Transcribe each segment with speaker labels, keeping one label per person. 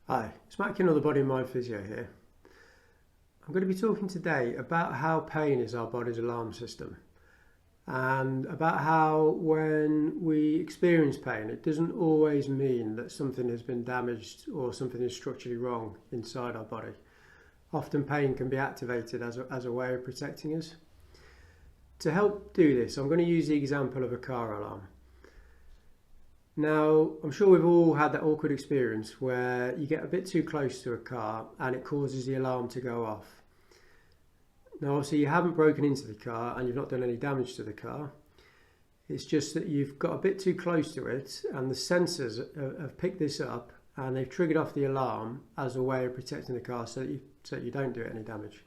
Speaker 1: Hi, it's Matt, another Body and Mind Physio here. I'm going to be talking today about how pain is our body's alarm system and about how when we experience pain, it doesn't always mean that something has been damaged or something is structurally wrong inside our body. Often pain can be activated as a way of protecting us. To help do this, I'm going to use the example of a car alarm. Now, I'm sure we've all had that awkward experience where you get a bit too close to a car and it causes the alarm to go off. Now, obviously, you haven't broken into the car and you've not done any damage to the car. It's just that you've got a bit too close to it and the sensors have picked this up and they've triggered off the alarm as a way of protecting the car so that you don't do it any damage.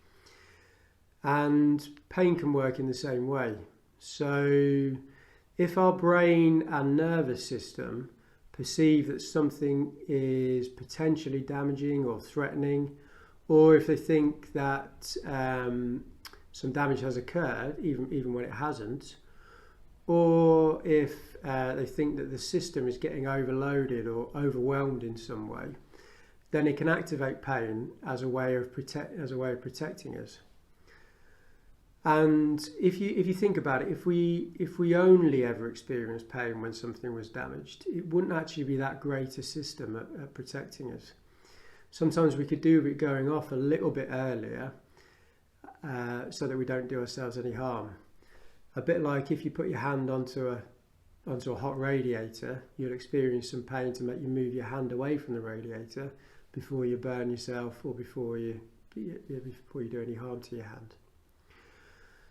Speaker 1: And pain can work in the same way. So if our brain and nervous system perceive that something is potentially damaging or threatening, or if they think that some damage has occurred, even when it hasn't, or if they think that the system is getting overloaded or overwhelmed in some way, then it can activate pain as a way of protecting us. And if you think about it, if we only ever experienced pain when something was damaged, it wouldn't actually be that great a system at protecting us. Sometimes we could do with it going off a little bit earlier so that we don't do ourselves any harm. A bit like if you put your hand onto a hot radiator, you'll experience some pain to make you move your hand away from the radiator before you burn yourself or before you do any harm to your hand.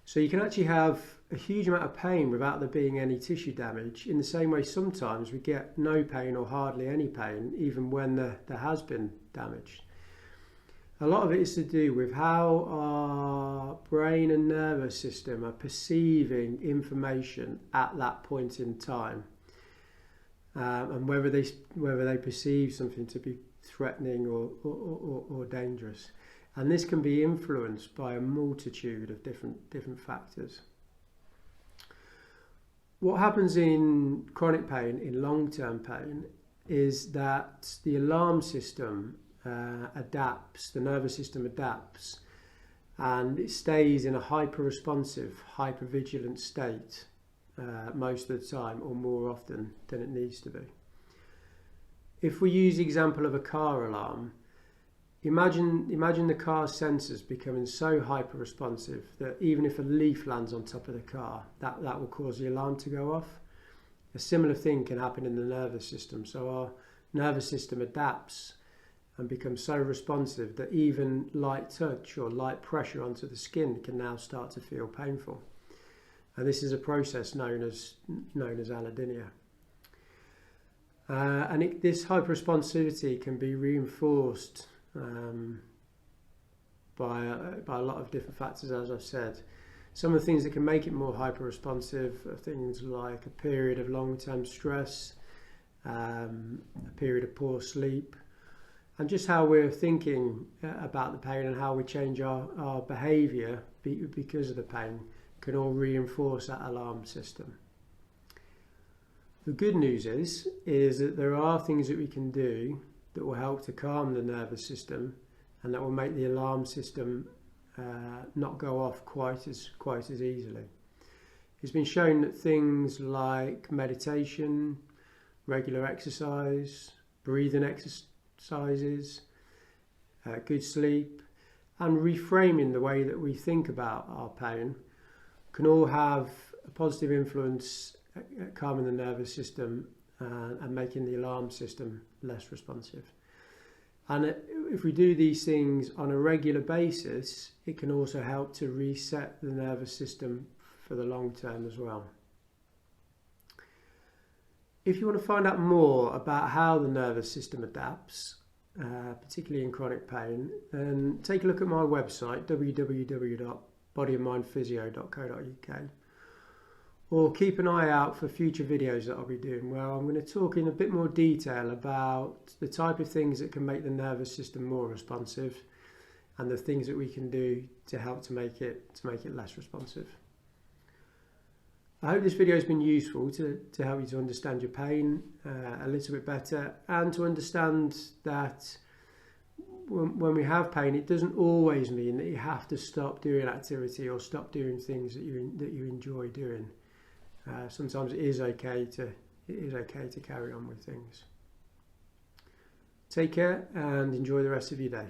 Speaker 1: So you can actually have a huge amount of pain without there being any tissue damage. In the same way, sometimes we get no pain or hardly any pain, even when there has been damage. A lot of it is to do with how our brain and nervous system are perceiving information at that point in time, and whether they perceive something to be threatening or dangerous. And this can be influenced by a multitude of different factors. What happens in chronic pain, in long-term pain, is that the alarm system adapts, the nervous system adapts, and it stays in a hyper-responsive, hyper-vigilant state most of the time, or more often than it needs to be. If we use the example of a car alarm, Imagine the car's sensors becoming so hyper-responsive that even if a leaf lands on top of the car, that will cause the alarm to go off. A similar thing can happen in the nervous system. So our nervous system adapts and becomes so responsive that even light touch or light pressure onto the skin can now start to feel painful. And this is a process known as allodynia. This hyper-responsivity can be reinforced by a lot of different factors, as I've said. Some of the things that can make it more hyper-responsive are things like a period of long-term stress, a period of poor sleep, and just how we're thinking about the pain and how we change our behaviour because of the pain can all reinforce that alarm system. The good news is that there are things that we can do that will help to calm the nervous system and that will make the alarm system not go off quite as easily. It's been shown that things like meditation, regular exercise, breathing exercises, good sleep, and reframing the way that we think about our pain can all have a positive influence at calming the nervous system and making the alarm system less responsive. And if we do these things on a regular basis, it can also help to reset the nervous system for the long term as well. If you want to find out more about how the nervous system adapts, particularly in chronic pain, then take a look at my website, www.bodyandmindphysio.co.uk. Or keep an eye out for future videos that I'll be doing where I'm going to talk in a bit more detail about the type of things that can make the nervous system more responsive and the things that we can do to help to make it less responsive. I hope this video has been useful to help you to understand your pain a little bit better and to understand that when we have pain, it doesn't always mean that you have to stop doing activity or stop doing things that you enjoy doing. Sometimes it is okay to carry on with things. Take care and enjoy the rest of your day.